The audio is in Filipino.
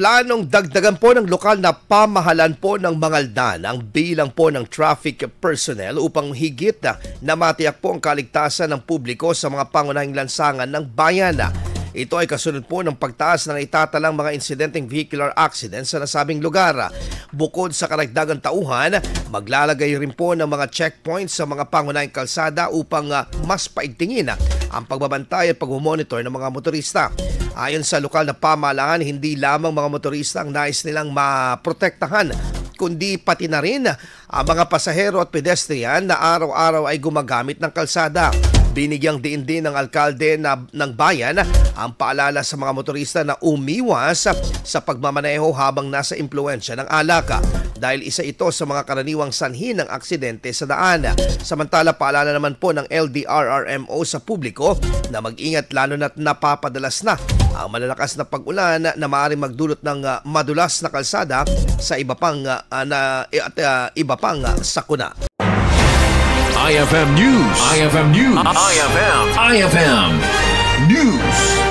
Planong dagdagan po ng lokal na pamahalaan po ng Mangaldan ang bilang po ng traffic personnel upang higit na matiyak po ang kaligtasan ng publiko sa mga pangunahing lansangan ng bayan. Ito ay kasunod po ng pagtaas ng itatalang mga insidenteng vehicular accidents sa nasabing lugar. Bukod sa karagdagang tauhan, maglalagay rin po ng mga checkpoints sa mga pangunahing kalsada upang mas paigtingin ang pagbabantay at pag-monitor ng mga motorista. Ayon sa lokal na pamahalaan, hindi lamang mga motorista ang nais nilang maprotektahan, kundi pati na rin ang mga pasahero at pedestrian na araw-araw ay gumagamit ng kalsada. Binigyang diin din ng alkalde ng bayan ang paalala sa mga motorista na umiwas sa pagmamaneho habang nasa impluwensya ng alak dahil isa ito sa mga karaniwang sanhi ng aksidente sa daan. Samantala, paalala naman po ng LDRRMO sa publiko na mag-ingat lalo na't napapadalas na ang malalakas na pag-ulan na maaaring magdulot ng madulas na kalsada sa iba pang sakuna. IFM News. IFM News. IFM News.